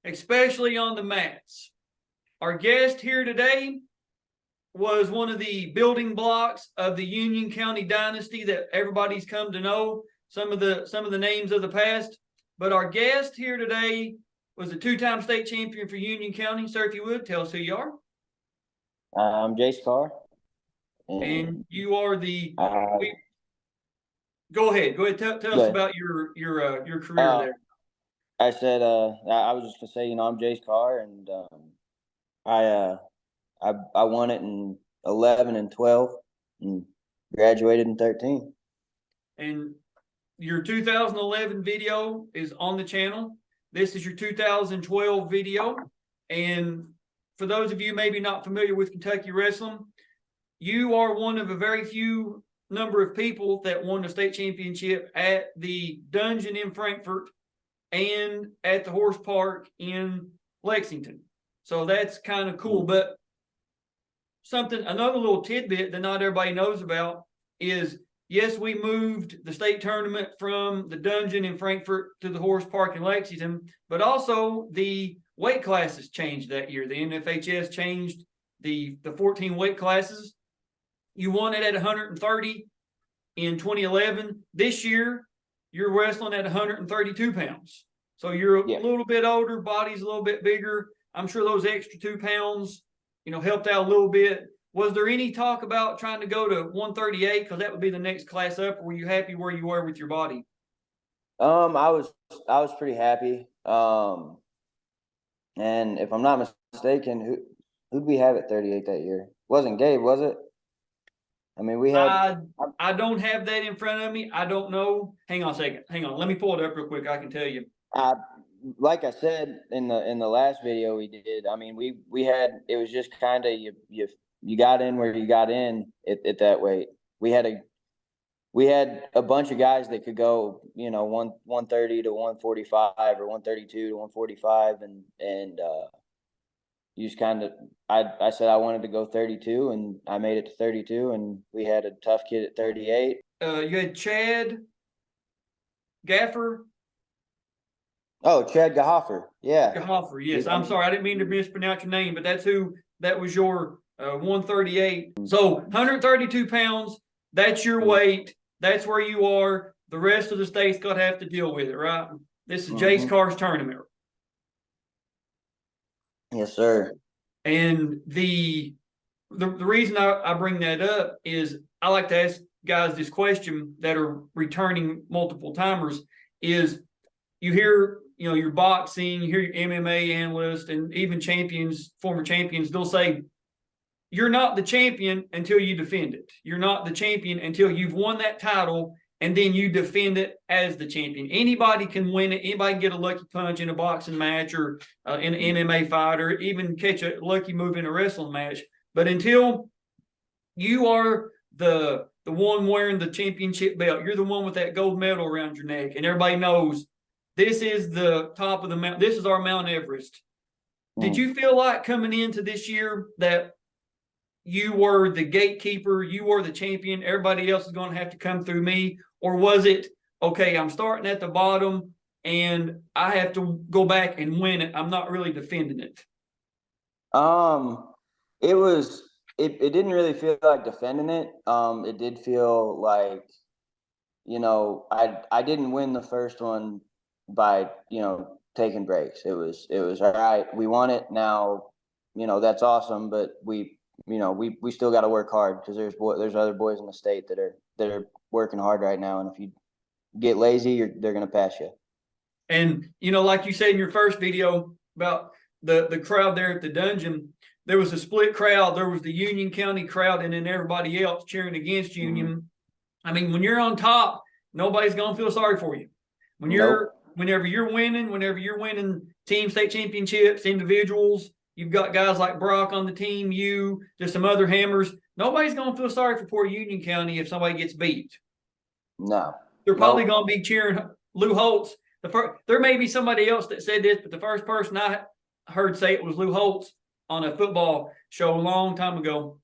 especially on the mats. Our guest here today was one of the building blocks of the Union County dynasty that everybody's come to know, some of the names of the past. But our guest here today was a two-time state champion for Union County. Sir, if you would, tell us who you are. I'm Jayce Carr. And you are the uh, go ahead. Tell us about your career there. I said I was just gonna say, I'm Jayce Carr, and I won it in 11 and 12 and graduated in 13. And your 2011 video is on the channel. This is your 2012 video. And for those of you maybe not familiar with Kentucky wrestling, you are one of a very few number of people that won a state championship at the Dungeon in Frankfort and at the Horse Park in Lexington. So that's kind of cool. But another little tidbit that not everybody knows about is, yes, we moved the state tournament from the Dungeon in Frankfort to the Horse Park in Lexington, but also the weight classes changed that year. The NFHS changed the 14 weight classes. You won it at 130 in 2011. This year, you're wrestling at 132 pounds. So you're a little bit older, body's a little bit bigger. I'm sure those extra 2 pounds, helped out a little bit. Was there any talk about trying to go to 138? Because that would be the next class up. Or were you happy where you were with your body? I was pretty happy. And if I'm not mistaken, who'd we have at 38 that year? Wasn't Gabe, was it? I mean, we had. I don't have that in front of me. I don't know. Hang on a second. Hang on. Let me pull it up real quick. I can tell you. Like I said in the last video we did, I mean, we had, it was just kind of you got in where you got in at that weight. We had a bunch of guys that could go, 130 to 145 or 132 to 145, and you just kind of, I said I wanted to go 32, and I made it to 32, and we had a tough kid at 38. You had Chad Gaffer. Oh, Chad Gahoffer. Yeah. Gahoffer, yes. I'm sorry. I didn't mean to mispronounce your name, but that was your 138. So 132 pounds, that's your weight. That's where you are. The rest of the state's got to have to deal with it, right? This is Jayce Carr's tournament. Yes, sir. And the reason I bring that up is I like to ask guys this question that are returning multiple timers is you hear, your boxing, you hear your MMA analyst and even champions, former champions, they'll say, you're not the champion until you defend it. You're not the champion until you've won that title and then you defend it as the champion. Anybody can win it. Anybody can get a lucky punch in a boxing match or in an MMA fight or even catch a lucky move in a wrestling match. But until you are the one wearing the championship belt, you're the one with that gold medal around your neck, and everybody knows this is the top of the mountain. This is our Mount Everest. Did you feel like coming into this year that you were the gatekeeper, you were the champion, everybody else is going to have to come through me? Or was it, okay, I'm starting at the bottom and I have to go back and win it. I'm not really defending it. It didn't really feel like defending it. It did feel like, I didn't win the first one by, taking breaks. It was all right. We won it. Now, that's awesome, but we still got to work hard because there's other boys in the state that are working hard right now, and if you get lazy, they're going to pass you. And like you said in your first video about the crowd there at the Dungeon, there was a split crowd. There was the Union County crowd, and then everybody else cheering against Union. I mean, when you're on top, nobody's going to feel sorry for you. Whenever you're winning team state championships, individuals. You've got guys like Brock on the team, just some other hammers. Nobody's going to feel sorry for poor Union County if somebody gets beat. No. They're probably going to be cheering Lou Holtz. There may be somebody else that said this, but the first person I heard say it was Lou Holtz on a football show a long time ago.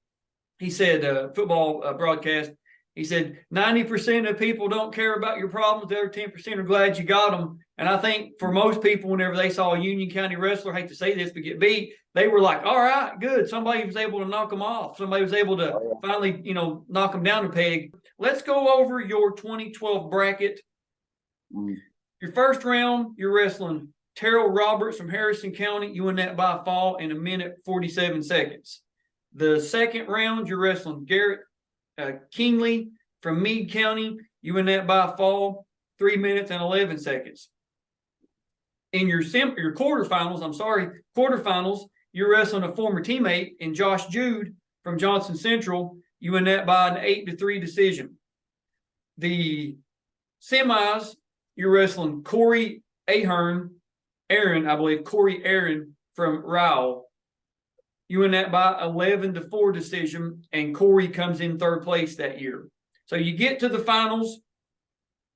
He said, football broadcast, He said 90% of people don't care about your problems. The other 10% are glad you got them. And I think for most people, whenever they saw a Union County wrestler, I hate to say this, but get beat, they were like, all right, good. Somebody was able to knock them off. Somebody was able to finally, knock them down a peg. Let's go over your 2012 bracket. Your first round, you're wrestling Terrell Roberts from Harrison County. You win that by a fall in 1:47 seconds. The second round, you're wrestling Garrett Kingley from Meade County. You win that by a fall, 3 minutes and 11 seconds. In your quarterfinals, you're wrestling a former teammate in Josh Jude from Johnson Central. You win that by an 8-3 decision. The semis, you're wrestling Corey Aaron from Rowell. You win that by 11-4 decision, and Corey comes in third place that year. So you get to the finals,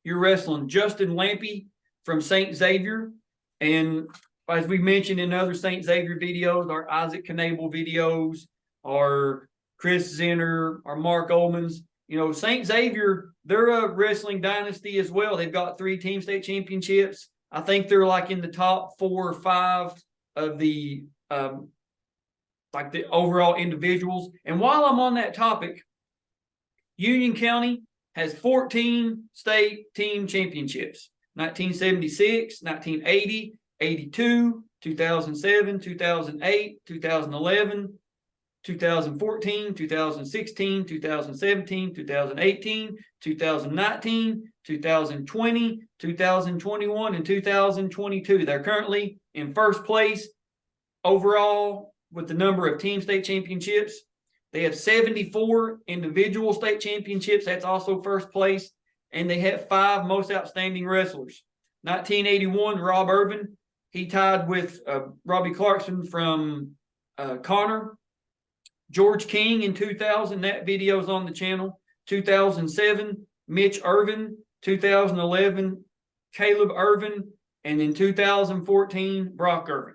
you're wrestling Justin Lampy from St. Xavier. And as we mentioned in other St. Xavier videos, our Isaac Knable videos, our Chris Zinner, our Mark Ullmans, St. Xavier, they're a wrestling dynasty as well. They've got 3 team state championships. I think they're like in the top 4 or 5 of the the overall individuals. And while I'm on that topic, Union County has 14 state team championships: 1976, 1980, 82, 2007, 2008, 2011, 2014, 2016, 2017, 2018, 2019, 2020, 2021, and 2022. They're currently in first place overall with the number of team state championships. They have 74 individual state championships. That's also first place. And they have 5 most outstanding wrestlers. 1981, Rob Irvin. He tied with Robbie Clarkson from Connor. George King in 2000. That video is on the channel. 2007, Mitch Irvin. 2011, Caleb Irvin. And in 2014, Brock Irvin.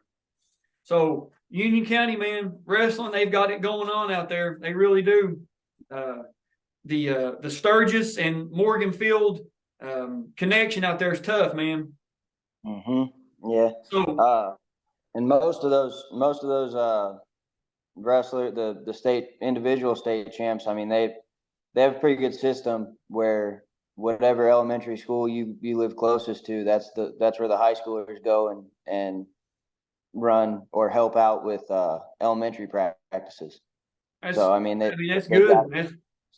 So Union County, man, wrestling, they've got it going on out there. They really do. The Sturgis and Morgan Field connection out there is tough, man. Yeah. So, and most of those wrestlers, the state individual state champs, I mean, they have a pretty good system where whatever elementary school you live closest to, that's where the high schoolers go and run or help out with elementary practices. That's good. That's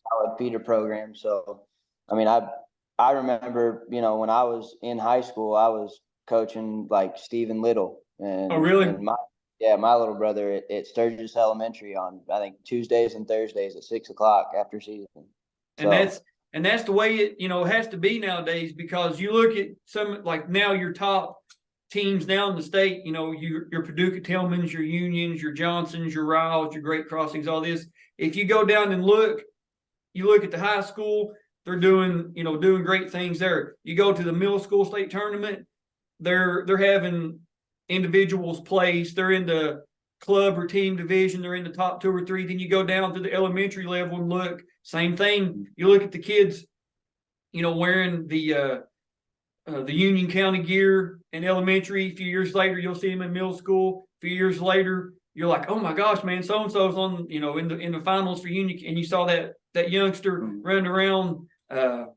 solid feeder program. So, I mean, I remember, when I was in high school, I was coaching like Stephen Little. And, oh, really? And my little brother at Sturgis Elementary on, I think, Tuesdays and Thursdays at 6 o'clock after season. And that's the way it, has to be nowadays, because you look at some, like now your top teams now in the state, your Paducah Tillmans, your Unions, your Johnsons, your Riles, your Great Crossings, all this. If you go down and you look at the high school, they're doing great things there. You go to the middle school state tournament, they're having individuals place. They're in the club or team division. They're in the top 2 or 3. Then you go down to the elementary level and look, same thing. You look at the kids, wearing the Union County gear in elementary. A few years later, you'll see them in middle school. A few years later, you're like, oh my gosh, man, so-and-so's on, in the finals for Union. And you saw that youngster running around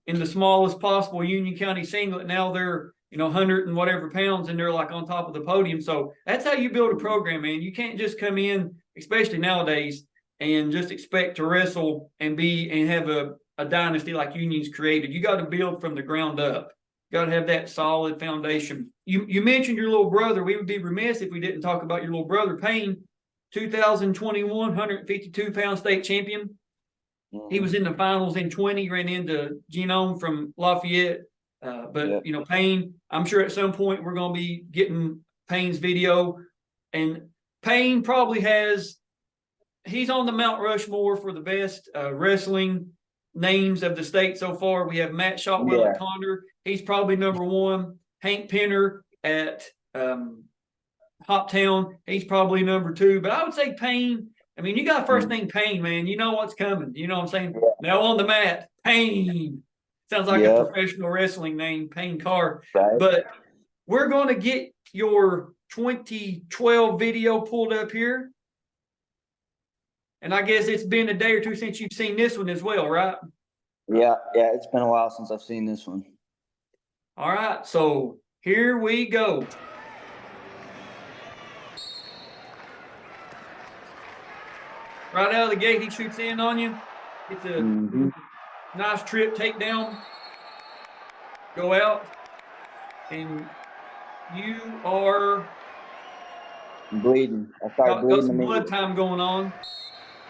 in the smallest possible Union County singlet. Now they're, 100 and whatever pounds, and they're like on top of the podium. So that's how you build a program, man. You can't just come in, especially nowadays, and just expect to wrestle and have a dynasty like Union's created. You got to build from the ground up. You got to have that solid foundation. You mentioned your little brother. We would be remiss if we didn't talk about your little brother, Payne, 2021 152-pound state champion. He was in the finals in 20, ran into Genome from Lafayette. Payne, I'm sure at some point we're going to be getting Payne's video. And Payne probably he's on the Mount Rushmore for the best wrestling names of the state so far. We have Matt Shotwell at Connor. He's probably number 1. Hank Penner at Hoptown. He's probably number 2. But I would say Payne, I mean, you got first name Pain, man. You know what's coming. You know what I'm saying? Yeah. Now on the mat, Pain. Sounds like a professional wrestling name, Pain Carr. Right. But we're going to get your 2012 video pulled up here. And I guess it's been a day or two since you've seen this one as well, right? Yeah, it's been a while since I've seen this one. All right, so here we go. Right out of the gate, he shoots in on you. It's a nice trip takedown. Go out, and you are bleeding. I started bleeding. Got some blood time going on.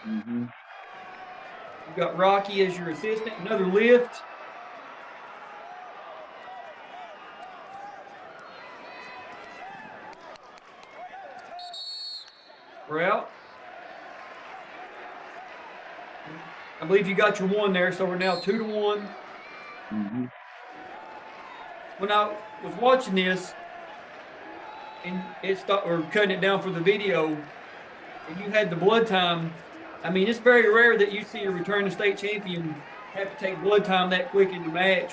You've got Rocky as your assistant. Another lift. We're out. I believe you got your one there, so we're now 2-1. When I was watching this, and or cutting it down for the video, and you had the blood time. I mean, it's very rare that you see a returning state champion have to take blood time that quick in the match.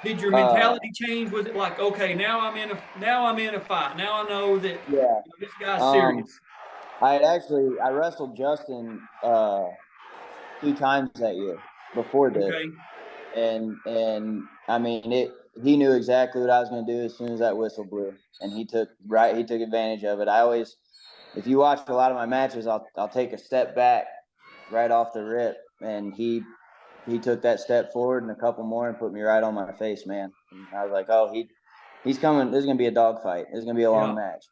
Did your mentality change? Was it like, okay, now I'm in a fight. Now I know that this guy's serious. I wrestled Justin 2 times that year before this. Okay. And I mean he knew exactly what I was going to do as soon as that whistle blew, and he took advantage of it. If you watch a lot of my matches, I'll take a step back right off the rip, and he took that step forward and a couple more and put me right on my face, man. And I was like, oh, he's coming. This is going to be a dogfight. This is going to be a long match.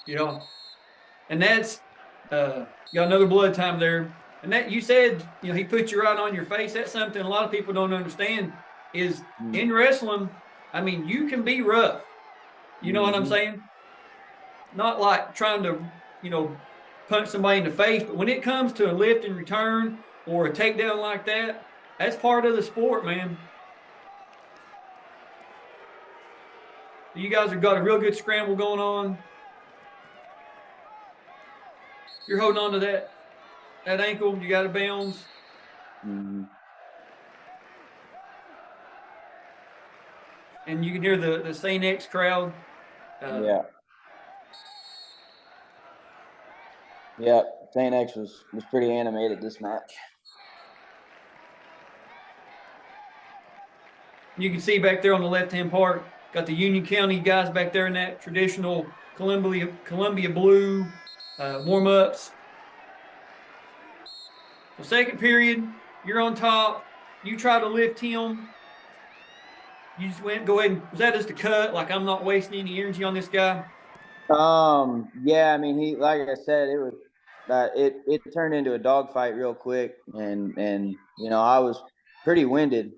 Yeah. And that's got another blood time there. And that you said, he put you right on your face. That's something a lot of people don't understand is in wrestling, I mean, you can be rough. You know what I'm saying? Not like trying to, punch somebody in the face, but when it comes to a lift and return or a takedown like that, that's part of the sport, man. You guys have got a real good scramble going on. You're holding on to that ankle. You got to bounce. And you can hear the St. X crowd. St. X was pretty animated this match. You can see back there on the left-hand part, got the Union County guys back there in that traditional Columbia blue warm-ups. So second period, you're on top. You try to lift him. You just go ahead and, was that just a cut? Like, I'm not wasting any energy on this guy? Yeah, I mean, like I said, it was, it turned into a dogfight real quick, and I was pretty winded,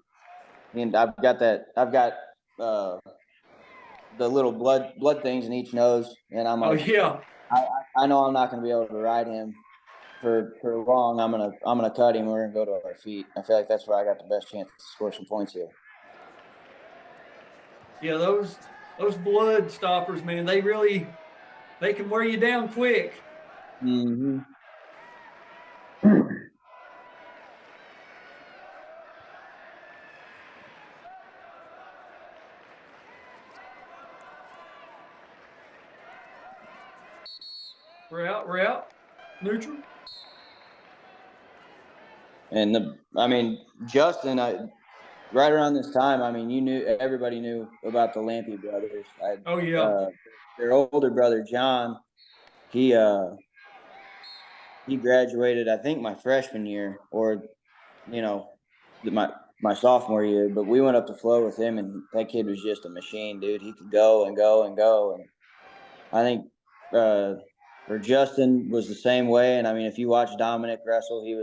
and I've got the little blood things in each nose, and I'm like, I know I'm not going to be able to ride him for long. I'm gonna cut him. We're gonna go to our feet. I feel like that's where I got the best chance to score some points here. Yeah, those blood stoppers, man, they can wear you down quick. We're out. Neutral. And Justin, right around this time, I mean, everybody knew about the Lampe brothers. Their older brother, John, he graduated, I think, my freshman year, or, my sophomore year, but we went up to Flow with him, and that kid was just a machine, dude. He could go and go and go. And I think, or Justin was the same way. And I mean, if you watch Dominic wrestle, he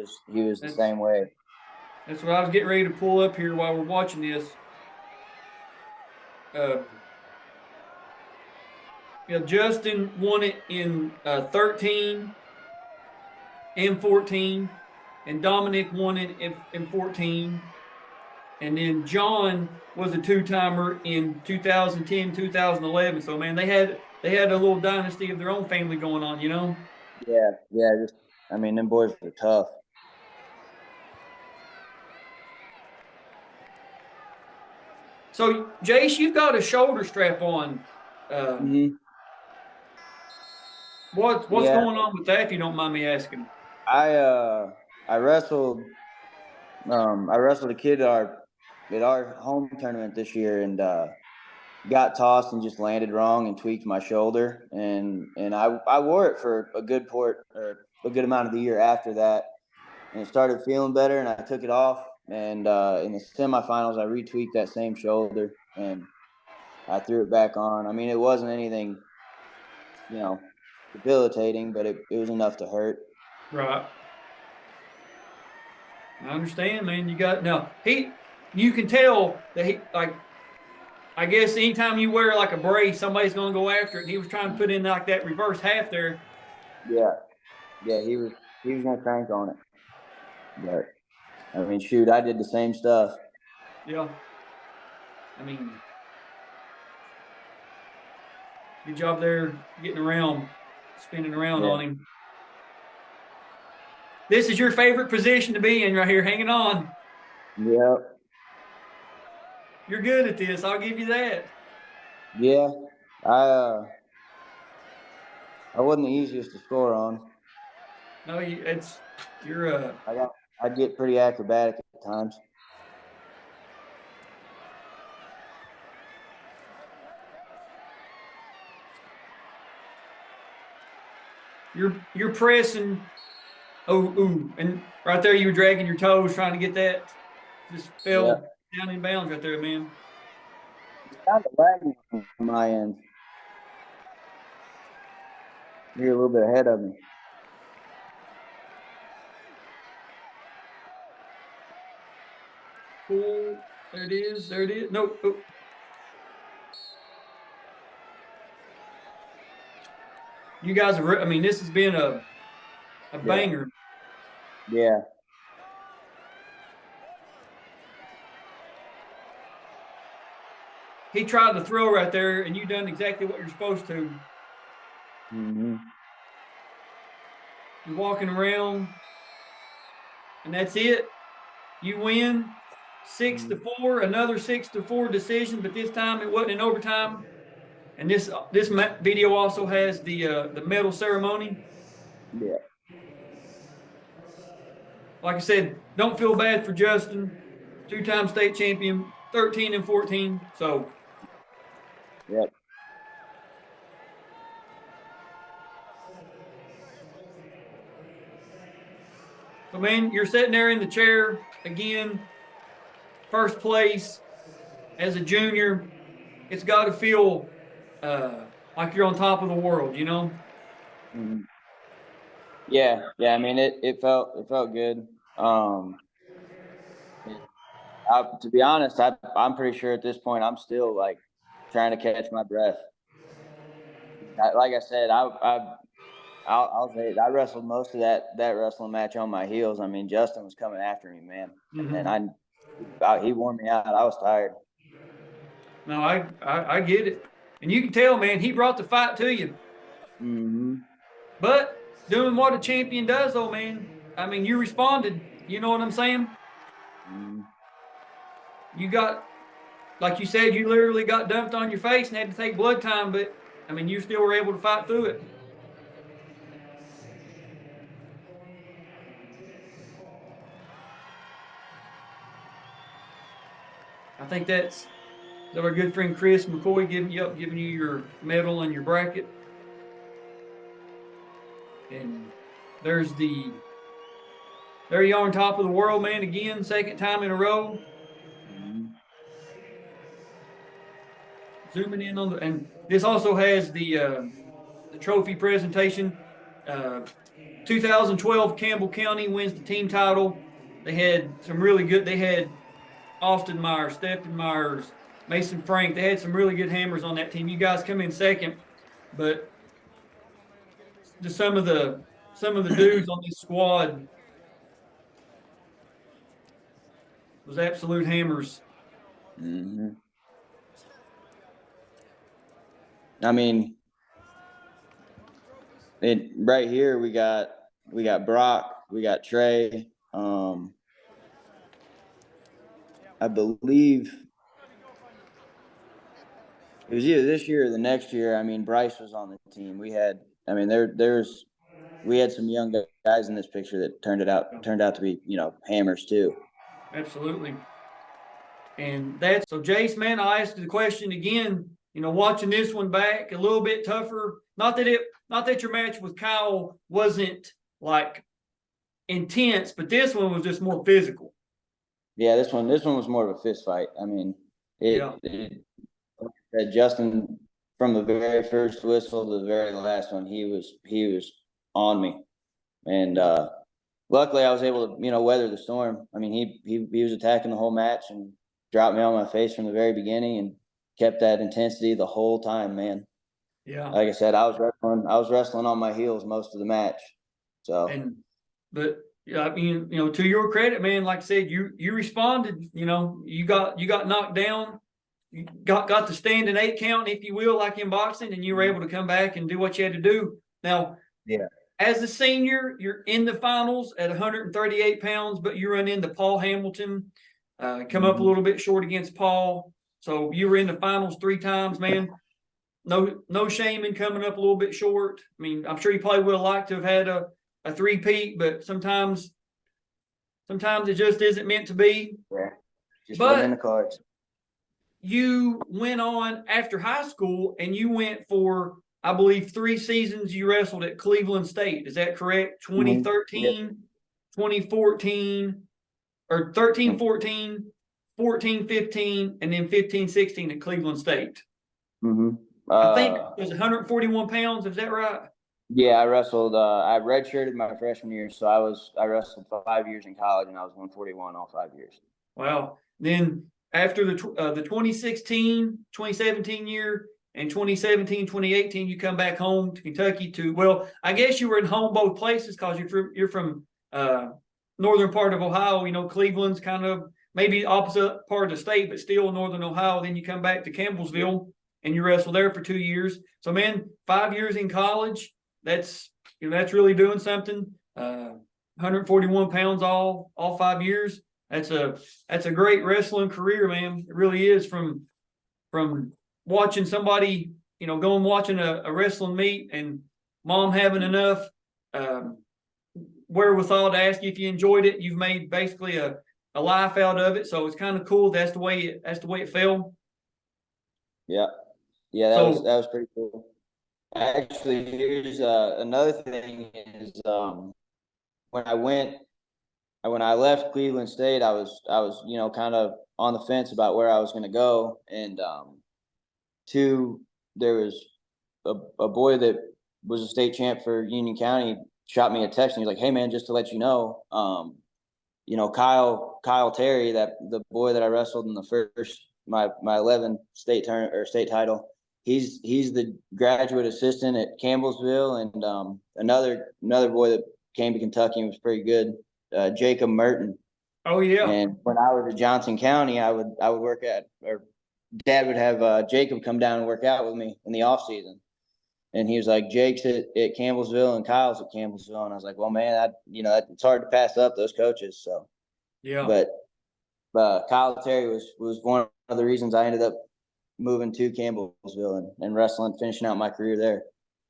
was the same way. That's what I was getting ready to pull up here while we're watching this. Justin won it in 13 and 14, and Dominic won it in 14. And then John was a 2-timer in 2010, 2011. So, man, they had a little dynasty of their own family going on, Yeah, yeah. Just, I mean, them boys are tough. So, Jayce, you've got a shoulder strap on. Hmm. What's Yeah, going on with that, if you don't mind me asking? I uh I wrestled I wrestled a kid at our home tournament this year, and got tossed and just landed wrong and tweaked my shoulder, and I wore it for a good amount of the year after that, and it started feeling better, and I took it off, and in the semifinals I retweaked that same shoulder, and I threw it back on. I mean, it wasn't anything, you know, debilitating, but it was enough to hurt. Right. I understand, man. You got now. You can tell that he like. I guess anytime you wear like a brace, somebody's going to go after it. And he was trying to put in like that reverse half there. Yeah, yeah, he was gonna crank on it, but I mean, shoot, I did the same stuff. Yeah. I mean, good job there getting around, spinning around Yeah, on him. This is your favorite position to be in right here, hanging on. yeah, You're good at this. I'll give you that. yeah. I wasn't the easiest to score on. No, you're I get pretty acrobatic at times. you're pressing. Oh, ooh, and right there you were dragging your toes trying to get that. Just Yeah, fell down in bounds right there, man. kind of lagging on my end. You're a little bit ahead of me. Cool. There it is. There it is. Nope. Oh. You guys have. I mean, this has been a Yeah, banger. yeah. He tried to throw right there, and you done exactly what you're supposed to. Hmm. You're walking around, and that's it. You win 6-4. Another 6-4 decision, but this time it wasn't in overtime. And this video also has the medal ceremony. Yeah, Like I said, don't feel bad for Justin, two-time state champion, 13 and 14. yeah. So man, you're sitting there in the chair again, first place as a junior. It's got to feel like you're on top of the world, you know? Hmm. Yeah, yeah. I mean, it felt good. Um, it, to be honest, I'm pretty sure at this point I'm still like trying to catch my breath. Like I said, I'll say it, I wrestled most of that wrestling match on my heels. I mean, Justin was coming after me, man, and Mm-hmm. he wore me out. I was tired. No, I get it. And you can tell, man, he brought the fight to you. Hmm. But doing what a champion does, though, man, I mean, you responded. You know what I'm saying? Hmm. You got, like you said, you literally got dumped on your face and had to take blood time, but I mean, you still were able to fight through it. I think that's our good friend Chris McCoy giving you your medal and your bracket. And there's there you are on top of the world, man. Again, second time in a row. Hmm. Zooming in on and this also has the trophy presentation. Uh, 2012 Campbell County wins the team title. They had some really good. They had Austin Myers, Stephen Myers, Mason Frank. They had some really good hammers on that team. You guys come in second, but just some of the dudes on this squad was absolute hammers. Hmm. I mean, And right here we got Brock, we got Trey. I believe it was either this year or the next year. I mean, Bryce was on the team. We had, I mean, we had some young guys in this picture that turned out to be, hammers too. Absolutely. And that's so, Jayce, man, I asked the question again, watching this one back, a little bit tougher. Not that your match with Kyle wasn't like intense, but this one was just more physical. Yeah, this one was more of a fist fight. I mean, Justin, from the very first whistle to the very last one, he was on me, and luckily I was able to weather the storm. I mean, he was attacking the whole match and dropped me on my face from the very beginning and kept that intensity the whole time, man. Yeah. Like I said, I was wrestling on my heels most of the match. So, but I mean, to your credit, man, like I said, you responded. You got knocked down. You got to stand an 8 count, if you will, like in boxing, and you were able to come back and do what you had to do. Now, yeah, as a senior, you're in the finals at 138 pounds, but you run into Paul Hamilton, come up a little bit short against Paul. So you were in the finals 3 times, man. No shame in coming up a little bit short. I mean, I'm sure you probably would have liked to have had a 3-peat, but sometimes it just isn't meant to be. yeah, just wasn't in the cards. You went on after high school and you went for, I believe, 3 seasons you wrestled at Cleveland State. Is that correct? 2013, 2014, or 13, 14, 14, 15, and then 15, 16 at Cleveland State. I think it was 141 pounds. Is that right? Yeah, I wrestled. I redshirted my freshman year, so I wrestled 5 years in college, and I was 141 all 5 years. Wow. Then after the 2016, 2017 year and 2017, 2018, you come back home to Kentucky well, I guess you were in home both places because you're from northern part of Ohio. Cleveland's kind of maybe opposite part of the state, but still northern Ohio. Then you come back to Campbellsville and you wrestle there for 2 years. So, man, 5 years in college, that's really doing something. 141 pounds all 5 years. That's a great wrestling career, man. It really is. From watching somebody, watching a wrestling meet and mom having enough wherewithal to ask you if you enjoyed it. You've made basically a life out of it. So it's kind of cool. That's the way it fell. Yeah. That was pretty cool. Actually, here's another thing is when I left Cleveland State, I was kind of on the fence about where I was going to go, and there was a boy that was a state champ for Union County shot me a text and he's like, "Hey man, just to let you know, Kyle Terry, that the boy that I wrestled in the first my 11 state title, he's the graduate assistant at Campbellsville, and another boy that came to Kentucky and was pretty good, Jacob Merton." Oh yeah. And when I was at Johnson County, I would work or Dad would have Jacob come down and work out with me in the off season. And he was like, "Jake's at Campbellsville and Kyle's at Campbellsville." And I was like, "Well, man, it's hard to pass up those coaches." So, yeah. But Kyle Terry was one of the reasons I ended up moving to Campbellsville and wrestling, finishing out my career there.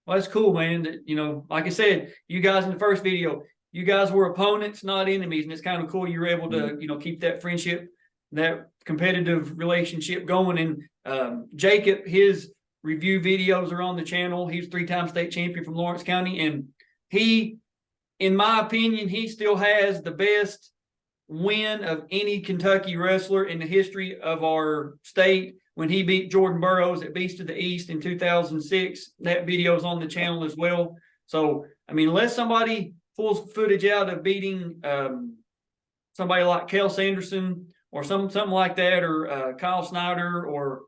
Well, that's cool, man. That, like I said, you guys in the first video, you guys were opponents, not enemies, and it's kind of cool you were able to, keep that friendship, that competitive relationship going. And Jacob, his review videos are on the channel. He's 3-time state champion from Lawrence County, and he, in my opinion, he still has the best win of any Kentucky wrestler in the history of our state when he beat Jordan Burroughs at Beast of the East in 2006. That video is on the channel as well. So, I mean, unless somebody pulls footage out of beating somebody like Kel Sanderson or something like that, or Kyle Snyder or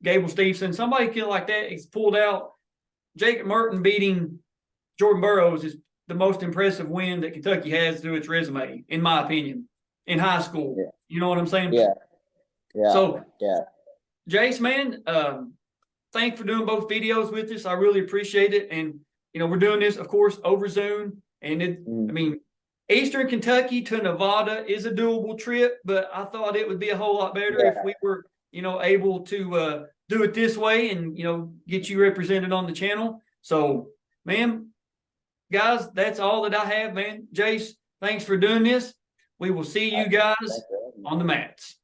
Gable Stevenson, somebody like that is pulled out. Jacob Merton beating Jordan Burroughs is the most impressive win that Kentucky has through its resume, in my opinion, in high school. Yeah. You know what I'm saying? Yeah. So, Jayce, man, thanks for doing both videos with us. I really appreciate it. And you know, we're doing this, of course, over Zoom, and I mean, Eastern Kentucky to Nevada is a doable trip, but I thought it would be a whole lot better if we were, you know, able to do it this way and, you know, get you represented on the channel. So, man, guys, that's all that I have, man. Jayce, thanks for doing this. We will see you guys on the mats.